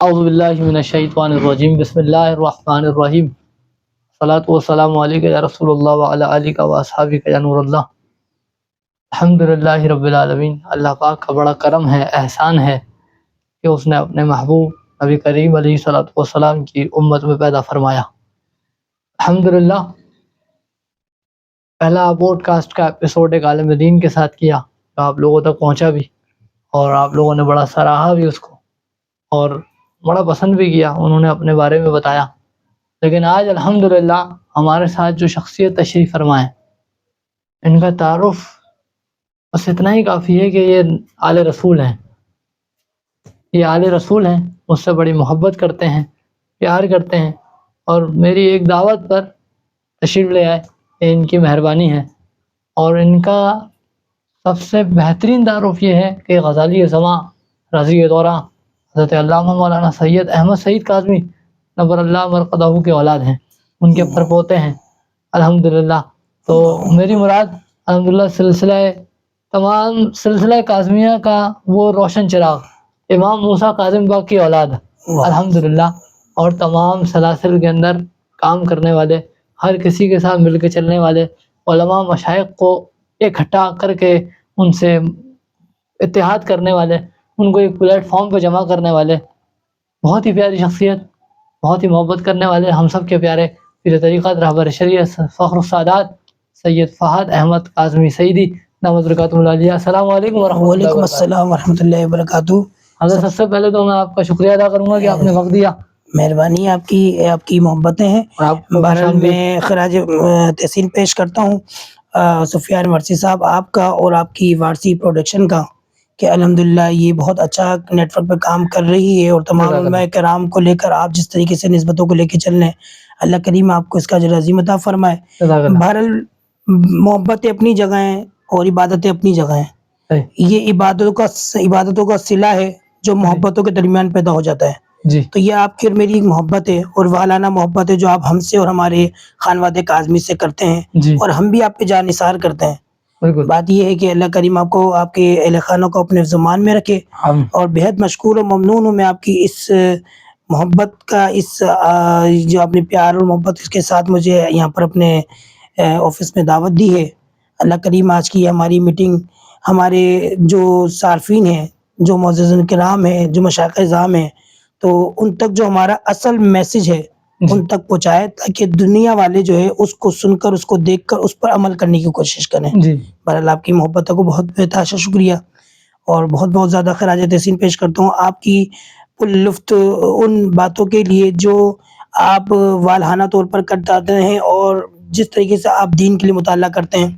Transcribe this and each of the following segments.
اعوذ باللہ من الشیطان الرجیم بسم اللہ الرحمن الرحیم صلاۃ والسلام علیک یا رسول اللہ وعلی آلک و اصحابک یا نور اللہ۔ الحمدللہ رب العالمین۔ اللہ پاک کا بڑا کرم ہے، احسان ہے کہ اس نے اپنے محبوب نبی کریم علیہ الصلوۃ والسلام کی امت میں پیدا فرمایا۔ الحمدللہ پہلا پوڈ کاسٹ کا ایپیسوڈ ایک عالم دین کے ساتھ کیا جو آپ لوگوں تک پہنچا بھی، اور آپ لوگوں نے بڑا سراہا بھی اس کو اور بڑا پسند بھی کیا، انہوں نے اپنے بارے میں بتایا۔ لیکن آج الحمدللہ ہمارے ساتھ جو شخصیت تشریف فرمائے، ان کا تعارف بس اتنا ہی کافی ہے کہ یہ آل رسول ہیں، یہ آل رسول ہیں، مجھ سے بڑی محبت کرتے ہیں، پیار کرتے ہیں، اور میری ایک دعوت پر تشریف لے آئے، یہ ان کی مہربانی ہے۔ اور ان کا سب سے بہترین تعارف یہ ہے کہ غزالی زماں رضی دورہ حضرت علامہ مولانا سید احمد سعید کاظمی نور اللہ مرقدہ کے اولاد ہیں، ان کے پرپوتے ہیں الحمدللہ۔ تو میری مراد الحمدللہ تمام سلسلہ کاظمیہ کا وہ روشن چراغ امام موسیٰ کاظم باغ کی اولاد الحمدللہ، اور تمام سلاسل کے اندر کام کرنے والے، ہر کسی کے ساتھ مل کے چلنے والے، علماء مشائخ کو اکٹھا کر کے ان سے اتحاد کرنے والے، ان کو ایک پلیٹ فارم پہ جمع کرنے والے، بہت ہی پیاری شخصیت، بہت ہی محبت کرنے والے، ہم سب کے پیارے پیر طریقت رہبر شریعت فخر السادات سید فہد احمد کاظمی سعیدی دامت برکاتہ العالیہ۔ السلام علیکم ورحمۃ اللہ۔ وعلیکم السلام ورحمۃ اللہ وبرکاتہ۔ حضرت سب سے پہلے تو میں آپ کا شکریہ ادا کروں گا کہ آپ نے وقت دیا، مہربانی آپ کی محبتیں ہیں۔ بہرحال میں خراج تحسین پیش کرتا ہوں سفیان ورثی صاحب آپ کا اور آپ کی وارثی پروڈکشن کا، کہ الحمدللہ یہ بہت اچھا نیٹ ورک پہ کام کر رہی ہے، اور تمام علماء کرام کو لے کر آپ جس طریقے سے نسبتوں کو لے کے چل رہے ہیں، اللہ کریم آپ کو اس کا اجر عظیم عطا فرمائے۔ بہرحال محبتیں اپنی جگہ ہیں اور عبادتیں اپنی جگہ ہیں، یہ عبادتوں کا صلہ ہے جو محبتوں کے درمیان پیدا ہو جاتا ہے۔ تو یہ آپ کی اور میری ایک محبت ہے، اور والانہ محبت ہے جو آپ ہم سے اور ہمارے خانوادہ کاظمی سے کرتے ہیں، اور ہم بھی آپ پہ جان نثار کرتے ہیں۔ بات یہ ہے کہ اللہ کریم آپ کو، آپ کے اہل خانوں کو اپنے زمان میں رکھے، اور بہت مشکور و ممنون ہوں میں آپ کی اس محبت کا، اس جو آپ نے پیار اور محبت اس کے ساتھ مجھے یہاں پر اپنے آفس میں دعوت دی ہے۔ اللہ کریم آج کی ہماری میٹنگ ہمارے جو صارفین ہیں، جو معززین کرام ہیں، جو مشائخ اعظام ہیں، تو ان تک جو ہمارا اصل میسج ہے ان تک پہنچائے، تاکہ دنیا والے جو ہے اس کو سن کر، اس کو دیکھ کر اس پر عمل کرنے کی کوشش کریں۔ بہرحال آپ کی محبتوں کو بہت بہت شکریہ، اور بہت بہت زیادہ خراج تحسین پیش کرتا ہوں آپ کی لطف ان باتوں کے لیے جو آپ والہانہ طور پر کرتے ہیں، اور جس طریقے سے آپ دین کے لیے مطالعہ کرتے ہیں۔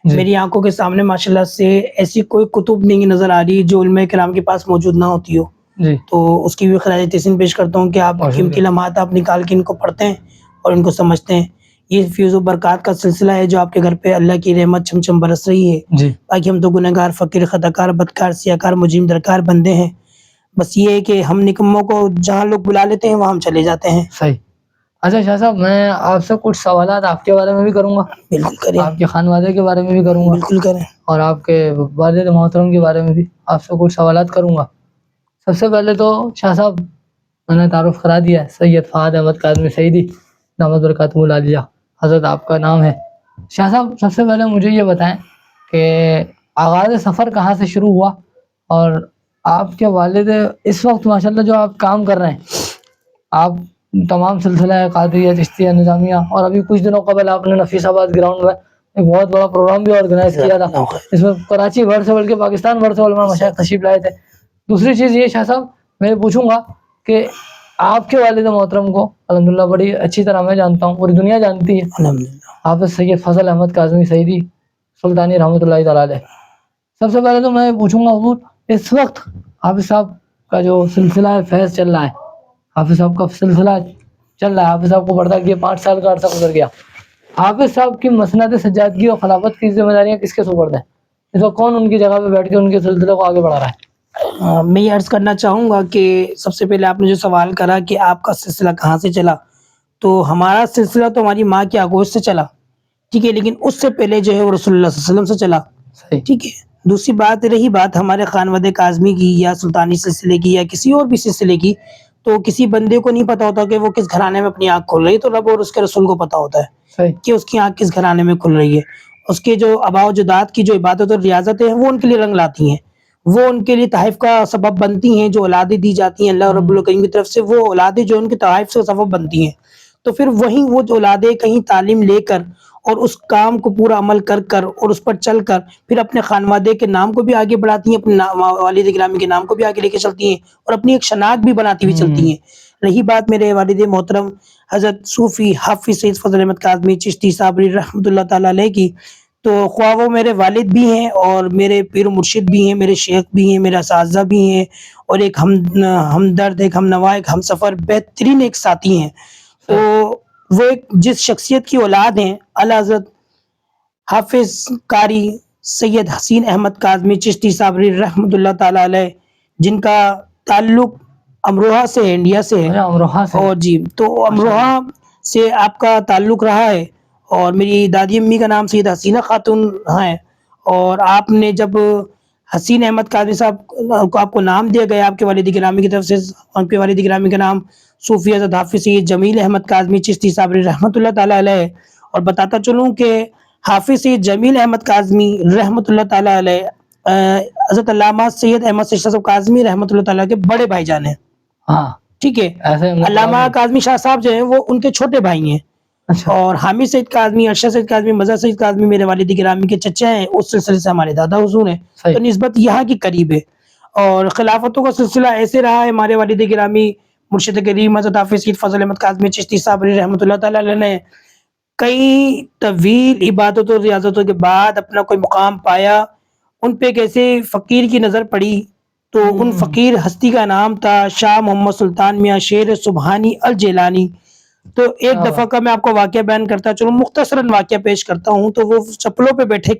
میری آنکھوں کے سامنے ماشاءاللہ سے ایسی کوئی کتب نہیں نظر آ رہی جو علماء کرام کے پاس موجود نہ ہوتی ہو، تو اس کی بھی خراج تحسین پیش کرتا ہوں کہ آپ قیمتی لمحات آپ نکال کے ان کو پڑھتے ہیں اور ان کو سمجھتے ہیں۔ یہ فیض و برکات کا سلسلہ ہے جو آپ کے گھر پہ اللہ کی رحمت چھم چھم برس رہی ہے۔ باقی ہم تو گنہگار، فقیر، خطاکار، بدکار، سیاکار، مجرم درکار بندے ہیں، بس یہ ہے کہ ہم نکموں کو جہاں لوگ بلا لیتے ہیں وہاں ہم چلے جاتے ہیں۔ صحیح۔ اچھا شاہ صاحب، میں آپ سے کچھ سوالات آپ کے بارے میں بھی کروں گا، بالکل کریں، آپ کے خانوادے کے بارے میں بھی کروں گا، بالکل کریں، اور آپ کے والد محترم کے بارے میں بھی آپ سے کچھ سوالات کروں گا۔ سب سے پہلے تو شاہ صاحب میں نے تعارف کرا دیا ہے، سید فہد احمد کاظمی سعیدی دامت برکاتہ العالیہ حضرت آپ کا نام ہے۔ شاہ صاحب سب سے پہلے مجھے یہ بتائیں کہ آغاز سفر کہاں سے شروع ہوا، اور آپ کے والد اس وقت ماشاءاللہ جو آپ کام کر رہے ہیں، آپ تمام سلسلہ قادریہ، چشتیہ، نظامیہ، اور ابھی کچھ دنوں قبل آپ نے نفیس آباد گراؤنڈ میں ایک بہت بڑا پروگرام بھی آرگنائز کیا تھا، اس میں کراچی بھر سے بلکہ پاکستان بھر سے علماء مشائخ تشریف لائے تھے۔ دوسری چیز یہ شاہ صاحب میں یہ پوچھوں گا کہ آپ کے والد محترم کو الحمدللہ بڑی اچھی طرح میں جانتا ہوں، پوری دنیا جانتی ہے، حافظ سید فضل احمد کاظمی سعیدی سلطانی رحمۃ اللہ تعالی علیہ۔ سب سے پہلے تو میں پوچھوں گا حضور، اس وقت حافظ صاحب کا جو سلسلہ فیض چل رہا ہے، حافظ صاحب کا سلسلہ چل رہا ہے، حافظ صاحب کو پڑھتا کہ 5 سال کا عرصہ گزر گیا، حافظ صاحب کی مسند سجادگی اور خلافت کی ذمہ داریاں کس کے سپرد ہیں؟ اس وقت کون ان کی جگہ پہ بیٹھ کے ان کے سلسلے کو آگے بڑھا رہا ہے؟ میں یہ عرض کرنا چاہوں گا کہ سب سے پہلے آپ نے جو سوال کرا کہ آپ کا سلسلہ کہاں سے چلا، تو ہمارا سلسلہ تو ہماری ماں کی آگوش سے چلا، ٹھیک ہے، لیکن اس سے پہلے جو ہے وہ رسول اللہ صلی اللہ علیہ وسلم سے چلا، ٹھیک ہے۔ دوسری بات رہی بات ہمارے خانوادہ کاظمی کی یا سلطانی سلسلے کی یا کسی اور بھی سلسلے کی، تو کسی بندے کو نہیں پتا ہوتا کہ وہ کس گھرانے میں اپنی آنکھ کھل رہی ہے، تو رب اور اس کے رسول کو پتا ہوتا ہے صحیح کہ اس کی آنکھ کس گھرانے میں کھل رہی ہے. اس کے جو آباء و اجداد کی جو عبادت اور ریاضتیں ہیں وہ ان کے لیے رنگ لاتی ہیں، وہ ان کے لیے تحائف کا سبب بنتی ہیں. جو اولادیں دی جاتی ہیں اللہ رب الکریم کی طرف سے، وہ اولادیں جو ان کے تحائف سے سبب بنتی ہیں. تو پھر وہیں وہ جو اولادیں کہیں تعلیم لے کر اور اس کام کو پورا عمل کر کر اور اس پر چل کر پھر اپنے خانوادے کے نام کو بھی آگے بڑھاتی ہیں، اپنے والد گرامی کے نام کو بھی آگے لے کے چلتی ہیں اور اپنی ایک شناخت بھی بناتی ہوئی چلتی ہیں. رہی بات میرے والد محترم حضرت صوفی حافظ سید فضل احمد کاظمی چشتی صابری رحمۃ اللہ تعالیٰ علیہ کی، تو خواہ وہ میرے والد بھی ہیں اور میرے پیر و مرشد بھی ہیں، میرے شیخ بھی ہیں، میرے اساتذہ بھی ہیں، اور ایک ہمدرد، ایک ہم نوا، ایک ہم سفر، بہترین ایک ساتھی ہیں. تو وہ ایک جس شخصیت کی اولاد ہیں، اعلیٰ حضرت حافظ قاری سید حسین احمد کاظمی چشتی صابری رحمۃ اللہ تعالیٰ علیہ، جن کا تعلق امروہہ سے ہے، انڈیا سے ہے. اچھا، امروہہ سے. اور جی، تو امروہہ سے آپ کا تعلق رہا ہے، اور میری دادی امی کا نام سید حسینہ خاتون ہیں. اور آپ نے جب حسین احمد کاظمی صاحب کو آپ کو نام دیا گیا آپ کے والد گرامی کی طرف سے، آپ کے والد گرامی کا نام صوفی حضرت حافظ سید جمیل احمد کاظمی چشتی صابری رحمۃ اللہ تعالیٰ علیہ. اور بتاتا چلوں کہ حافظ سید جمیل احمد کاظمی رحمۃ اللہ تعالیٰ علیہ حضرت علامہ سید احمد چشتی صاحب کاظمی رحمۃ اللہ تعالیٰ کے بڑے بھائی جان ہیں. ہاں ٹھیک ہے. ایسے علامہ کاظمی شاہ صاحب جو ہیں وہ ان کے چھوٹے بھائی ہیں. اچھا اور حامد سید کاظمی، ارشد سید کاظمی، مظہر سید کاظمی میرے والد گرامی کے چچا ہیں، اس سلسلے سے ہمارے دادا حضور ہیں. صحیح. تو نسبت یہاں کی قریب ہے. اور خلافتوں کا سلسلہ ایسے رہا ہے، ہمارے والد گرامی مرشد کریم حضرت حافظ سید فضل احمد کاظمی چشتی صابری رحمۃ اللہ تعالیٰ علیہ نے کئی طویل عبادتوں اور ریاضتوں کے بعد اپنا کوئی مقام پایا. ان پہ ایک ایسے فقیر کی نظر پڑی، تو ان فقیر ہستی کا نام تھا شاہ محمد سلطان میاں شیر سبحانی الجیلانی. تو ایک دفعہ کا میں آپ کو واقعہ بیان کرتا چلوں، مختصراً واقعہ پیش کرتا ہوں. تو وہ چپلوں پہ بیٹھے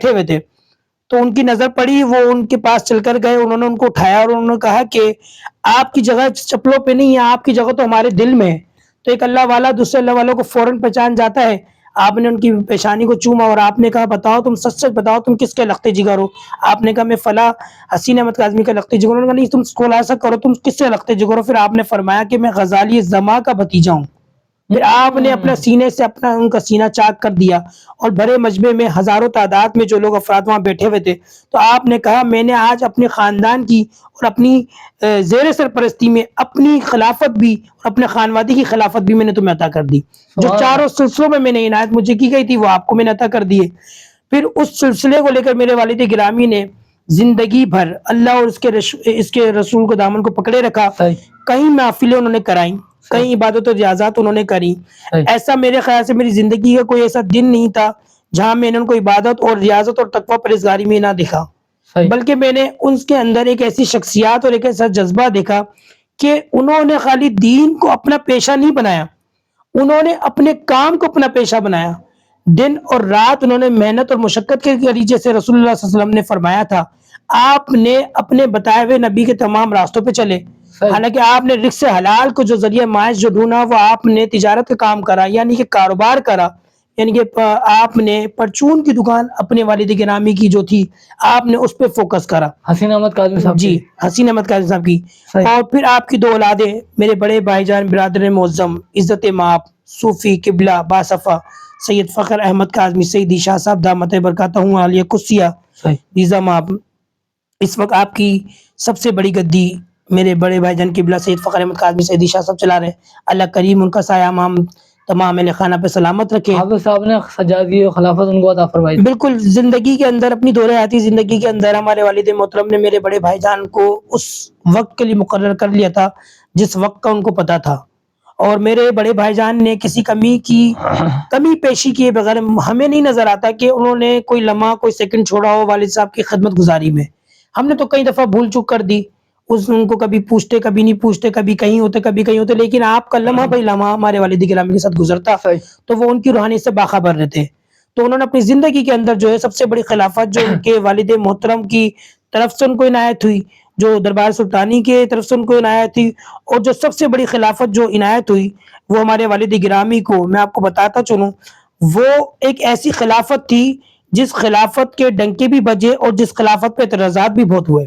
ہوئے تھے، تو ان کی نظر پڑی، وہ ان کے پاس چل کر گئے، انہوں نے ان کو اٹھایا اور انہوں نے کہا کہ آپ کی جگہ چپلوں پہ نہیں ہے، آپ کی جگہ تو ہمارے دل میں ہے. تو ایک اللہ والا دوسرے اللہ والوں کو فوراً پہچان جاتا ہے. آپ نے ان کی پیشانی کو چوما اور آپ نے کہا بتاؤ تم سچ سچ بتاؤ تم کس کے لخت جگر ہو. آپ نے کہا میں فلاں حسین احمد کاظمی کا لخت جگر ہوں. انہوں نے کہا نہیں تم خلاصہ کرو تم کس سے لخت جگر ہو. پھر آپ نے فرمایا کہ میں غزالی زما کا بھتیجا ہوں. پھر آپ نے اپنا سینے سے ان کا سینہ چاک کر دیا، اور بھرے مجمع میں ہزاروں تعداد میں جو لوگ افراد وہاں بیٹھے ہوئے تھے، تو آپ نے کہا میں نے آج اپنے خاندان کی اور اپنی زیر سرپرستی میں اپنی خلافت بھی اور اپنے خانوادے کی خلافت بھی میں نے تمہیں عطا کر دی. جو چاروں سلسلوں میں نے عنایت مجھے کی گئی تھی وہ آپ کو میں نے عطا کر دیے. پھر اس سلسلے کو لے کر میرے والد گرامی نے زندگی بھر اللہ اور اس کے رسول کو دامن کو پکڑے رکھا. کئی محفلیں انہوں نے کرائیں، کئی عبادت و ریاضات انہوں نے کری. ایسا میرے خیال سے میری زندگی کا کوئی ایسا دن نہیں تھا جہاں میں نے ان کو عبادت اور ریاضت اور تقویٰ پرہیزگاری میں نہ دیکھا، بلکہ میں نے ان کے اندر ایک ایسی شخصیات اور ایک ایسا جذبہ دیکھا کہ انہوں نے خالی دین کو اپنا پیشہ نہیں بنایا، انہوں نے اپنے کام کو اپنا پیشہ بنایا. دن اور رات انہوں نے محنت اور مشقت کے نتیجے سے رسول اللہ صلی اللہ علیہ وسلم نے فرمایا تھا آپ نے اپنے بتائے ہوئے نبی کے تمام راستوں پہ چلے. حالانکہ آپ نے رزق سے حلال کو جو ذریعہ معاش جو ڈھونڈا وہ آپ نے تجارت کا کام کرا، یعنی کہ کاروبار کرا، یعنی کہ آپ نے پرچون کی دکان اپنے والد گرامی کی جو تھی آپ نے اس پہ فوکس کرا. حسین احمد کاظمی صاحب جی، حسین احمد کاظمی صاحب کی. اور پھر آپ کی دو اولادیں میرے بڑے بھائی جان برادر معظم عزت مآب صوفی قبلہ باصفا سید فخر احمد کاظمی سیدی شاہ صاحب دامت برکاتہم عالیہ قدسیہ نظام آپ، اس وقت آپ کی سب سے بڑی گدی میرے بڑے بھائی جان قبلہ سید فخر احمد کاظمی سیدی شاہ صاحب چلا رہے ہیں. اللہ کریم ان کا سایہ تمام اہل خانہ پہ سلامت رکھے. حافظ صاحب نے سجادگی و خلافت ان کو عطا فرمائی. بالکل زندگی کے اندر اپنی دور حیاتی زندگی کے اندر ہمارے والد محترم نے میرے بڑے بھائی جان کو اس وقت کے لیے مقرر کر لیا تھا جس وقت کا ان کو پتا تھا، اور میرے بڑے بھائی جان نے کسی کمی پیشی کیے بغیر ہمیں نہیں نظر آتا کہ انہوں نے کوئی لمحہ کوئی سیکنڈ چھوڑا ہو والد صاحب کی خدمت گزاری میں. ہم نے تو کئی دفعہ بھول چوک کر دی، ان کو کبھی پوچھتے کبھی نہیں پوچھتے، کبھی کہیں ہوتے کبھی کہیں ہوتے، لیکن آپ کا لمحہ بھائی لمحہ ہمارے والد گرامی کے ساتھ گزرتا تو وہ ان کی روحانی سے باخبر رہتے. تو انہوں نے اپنی زندگی کے اندر جو ہے سب سے بڑی خلافت جو ان کے والد محترم کی طرف سے ان کو عنایت ہوئی، جو دربار سلطانی کے طرف سے ان کو عنایت تھی، اور جو سب سے بڑی خلافت جو عنایت ہوئی وہ ہمارے والد گرامی کو میں آپ کو بتاتا چلوں، وہ ایک ایسی خلافت تھی جس خلافت کے ڈنکے بھی بجے اور جس خلافت پہ اعتراضات بھی بہت ہوئے.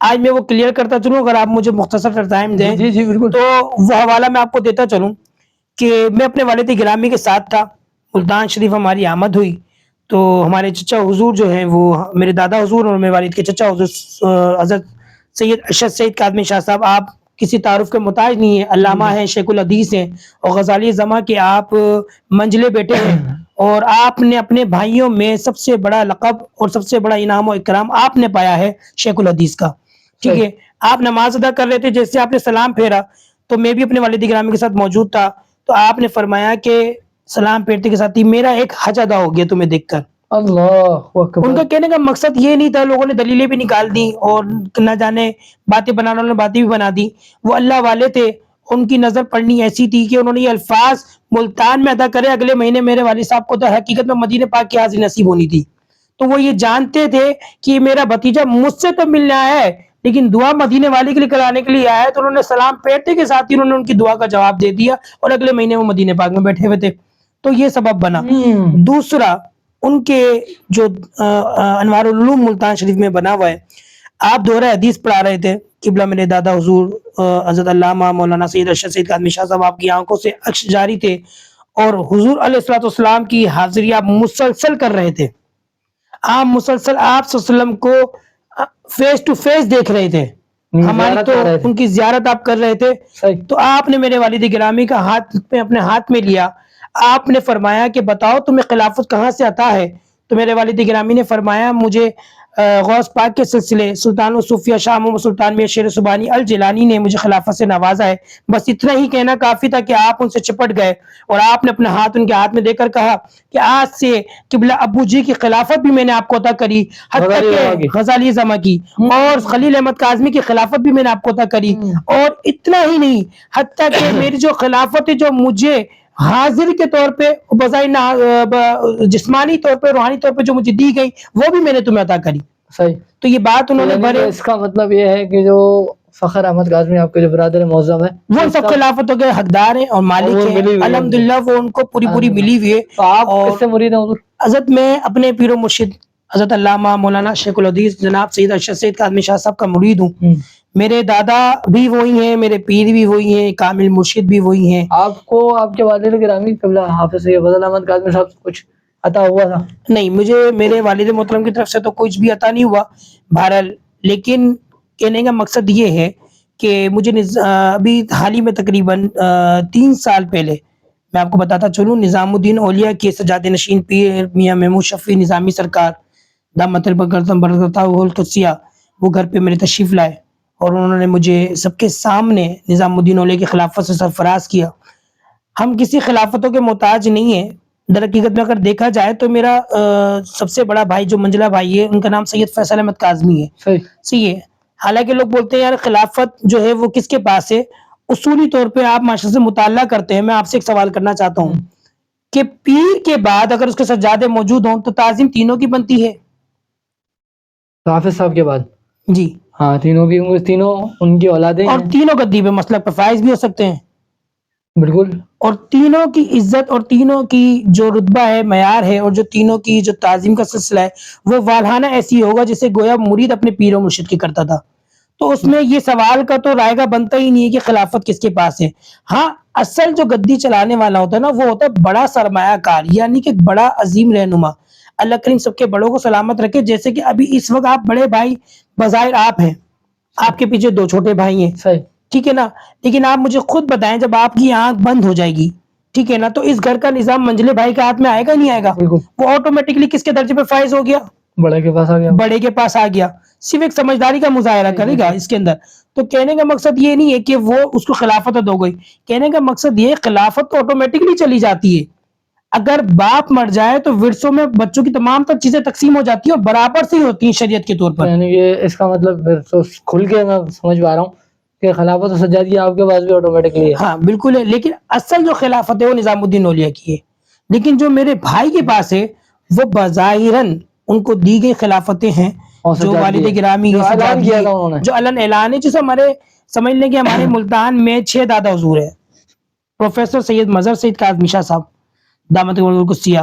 آج میں وہ کلیئر کرتا چلوں, اگر آپ مجھے مختصر ٹائم دیں جی جی بالکل. تو وہ حوالہ میں آپ کو دیتا چلوں کہ میں اپنے والد گرامی کے ساتھ تھا, ملتان شریف ہماری آمد ہوئی تو ہمارے چچا حضور جو ہیں وہ میرے دادا حضور اور میرے والد کے چچا حضور حضرت سید ارشد سید کاظمی شاہ صاحب, آپ کسی تعارف کے محتاج نہیں ہیں, علامہ ہیں, شیخ الحدیث ہیں اور غزالی زماں کے آپ منجلے بیٹے ہیں, اور آپ نے اپنے بھائیوں میں سب سے بڑا لقب اور سب سے بڑا انعام و اکرام آپ نے پایا ہے شیخ الحدیث کا. ٹھیک ہے, آپ نماز ادا کر رہے تھے, جیسے آپ نے سلام پھیرا تو میں بھی اپنے والد گرامی کے ساتھ موجود تھا, تو آپ نے فرمایا کہ سلام پھیرتے کے ساتھ ہی میرا ایک حج ادا ہو گیا تمہیں دیکھ کر. اللہ اکبر. ان کا کہنے کا مقصد یہ نہیں تھا, لوگوں نے دلیلیں بھی نکال دی اور نہ جانے باتیں بنانے والوں نے باتیں بھی بنا دی, وہ اللہ والے تھے, ان کی نظر پڑنی ایسی تھی کہ انہوں نے یہ الفاظ ملتان میں ادا کرے, اگلے مہینے میرے والد صاحب کو تو حقیقت میں مدینہ پاک کی حاضری نصیب ہونی تھی. تو وہ یہ جانتے تھے کہ میرا بھتیجا مجھ سے تو ملنے آیا ہے لیکن دعا مدینے والے کے لیے کرانے کے لیے آیا ہے, تو انہوں نے سلام پھیرتے کے ساتھ ہی انہوں نے ان کی دعا کا جواب دے دیا اور اگلے مہینے وہ مدینے پاک میں بیٹھے ہوئے تھے. تو یہ سبب بنا. دوسرا, ان کے جو انوار العلوم ملتان شریف میں بنا ہوا ہے, آپ دورہ حدیث پڑھا رہے تھے, قبلہ میرے دادا حضور حضرت علامہ مولانا سید ارشد سید کاظمی شاہ صاحب آپ کی آنکھوں سے اشک جاری تھے اور حضور علیہ الصلوۃ والسلام کی حاضری آپ مسلسل کر رہے تھے, آپ مسلسل آپ صلی اللہ علیہ وسلم کو فیس ٹو فیس دیکھ رہے تھے, ہماری تو ان کی زیارت آپ کر رہے تھے. تو آپ نے میرے والد گرامی کا ہاتھ میں اپنے ہاتھ میں لیا, آپ نے فرمایا کہ بتاؤ تمہیں خلافت کہاں سے عطا ہے, تو میرے والد گرامی نے فرمایا مجھے غوث پاک کے سلسلے سلطان الصوفیہ شاہ محمد سلطان میاں شیر سبحانی الجیلانی نے مجھے خلافت سے نوازا ہے. بس اتنا ہی کہنا کافی تھا کہ آپ ان سے چپٹ گئے اور آپ نے اپنا ہاتھ ان کے ہاتھ میں دے کر کہا کہ آج سے قبلہ ابو جی کی خلافت بھی میں نے آپ کو عطا کری, حتیٰ کہ غزالی زماں کی, اور خلیل احمد کاظمی کی خلافت بھی میں نے آپ کو عطا کری, اور اتنا ہی نہیں حتیٰ کہ میری جو خلافت ہے جو مجھے حاضر کے طور پہ بظاہر جسمانی طور پہ روحانی طور پہ جو مجھے دی گئی وہ بھی میں نے تمہیں عطا کری. صحیح. تو یہ بات انہوں نے بڑے, اس کا مطلب یہ ہے کہ جو فخر احمد کاظمی آپ کے جو برادر معظم ہے وہ سب خلافتوں کے حقدار ہیں اور مالک ہیں, الحمدللہ وہ ان کو پوری پوری ملی ہوئی ہے. تو آپ کس سے مرید ہیں حضور؟ حضرت میں اپنے پیر و مرشد حضرت علامہ مولانا شیخ الحدیث جناب سید ارشد سید کاظمی شاہ صاحب کا مرید ہوں. میرے دادا بھی وہی ہیں, میرے پیر بھی وہی ہیں, کامل مرشد بھی وہی ہیں. آپ کو آپ کے والد گرامی قبلہ حافظ سید فضل احمد کاظمی صاحب کچھ عطا ہوا تھا؟ نہیں, مجھے میرے والد محترم کی طرف سے تو کچھ بھی عطا نہیں ہوا بہرحال, لیکن کہنے کا مقصد یہ ہے کہ مجھے ابھی حال ہی میں تقریباً 3 سال پہلے میں آپ کو بتاتا چلوں, نظام الدین اولیاء کے سجادہ نشین پیر میاں محمود شفیع نظامی سرکار دامت البرکاتہم برکاتہ القدسیہ وہ گھر پہ میرے تشریف لائے اور انہوں نے مجھے سب کے سامنے نظام الدین اولیاء کی خلافت سے سرفراز کیا. ہم کسی خلافتوں کے محتاج نہیں ہیں, در حقیقت میں اگر دیکھا جائے تو میرا سب سے بڑا بھائی جو منجلا بھائی ہے ان کا نام سید فیصل احمد کاظمی ہے. صحیح ہے, حالانکہ لوگ بولتے ہیں یار خلافت جو ہے وہ کس کے پاس ہے, اصولی طور پہ آپ ماشاءاللہ سے مطالعہ کرتے ہیں. میں آپ سے ایک سوال کرنا چاہتا ہوں کہ پیر کے بعد اگر اس کے سجادے موجود ہوں تو تعظیم تینوں کی بنتی ہے؟ حافظ صاحب کے بعد جی ہاں تینوں کی, تینوں ان کی اولادیں ہیں, اور تینوں گدی پہ مسلک پہ فائز بھی ہو سکتے ہیں. بالکل. اور تینوں کی عزت اور تینوں کی جو رتبہ ہے, معیار ہے, اور جو تینوں کی جو تعظیم کا سلسلہ ہے وہ والہانہ ایسی ہوگا جسے گویا مرید اپنے پیر و مرشد کی کرتا تھا. تو اس میں یہ سوال کا تو رائے گا بنتا ہی نہیں ہے کہ خلافت کس کے پاس ہے. ہاں, اصل جو گدی چلانے والا ہوتا ہے نا وہ ہوتا ہے بڑا سرمایہ کار, یعنی کہ بڑا عظیم رہنما. اللہ کریم سب کے بڑوں کو سلامت رکھے. جیسے کہ ابھی اس وقت آپ بڑے بھائی بظاہر آپ ہیں, آپ کے پیچھے 2 چھوٹے بھائی ہیں, ٹھیک ہے نا, لیکن آپ مجھے خود بتائیں جب آپ کی آنکھ بند ہو جائے گی, ٹھیک ہے نا, تو اس گھر کا نظام منجلے بھائی کے ہاتھ میں آئے گا نہیں آئے گا؟ وہ آٹومیٹکلی کس کے درجے پہ فائز ہو گیا؟ بڑے کے پاس آ گیا. بڑے کے پاس آ گیا. صرف ایک سمجھداری کا مظاہرہ کرے گا اس کے اندر. تو کہنے کا مقصد یہ نہیں ہے کہ وہ اس کو خلافت دو گئی, کہنے کا مقصد یہ خلافت تو آٹومیٹکلی چلی جاتی ہے. اگر باپ مر جائے تو ورثوں میں بچوں کی تمام تر چیزیں تقسیم ہو جاتی ہیں اور برابر سے ہی ہوتی ہیں شریعت کے طور پر. یعنی کہ اس کا مطلب تو کھل کے میں سمجھ پا رہا ہوں کہ خلافت و سجادی آپ کے پاس بھی آٹومیٹکلی ہے. ہاں بالکل ہے, لیکن اصل جو خلافت ہے وہ نظام الدین اولیاء کی ہے. لیکن جو میرے بھائی کے پاس ہے وہ بظاہراً ان کو دی گئی خلافتیں ہیں جو والد گرامی جو اعلان کیا تھا انہوں نے, جو اعلان ہے, جسے ہمارے سمجھ لیں کہ ہمارے ملتان میں 6 دادا حضور ہیں. پروفیسر سید مظہر سید کاظمی شاہ صاحب دامت القدسیہ,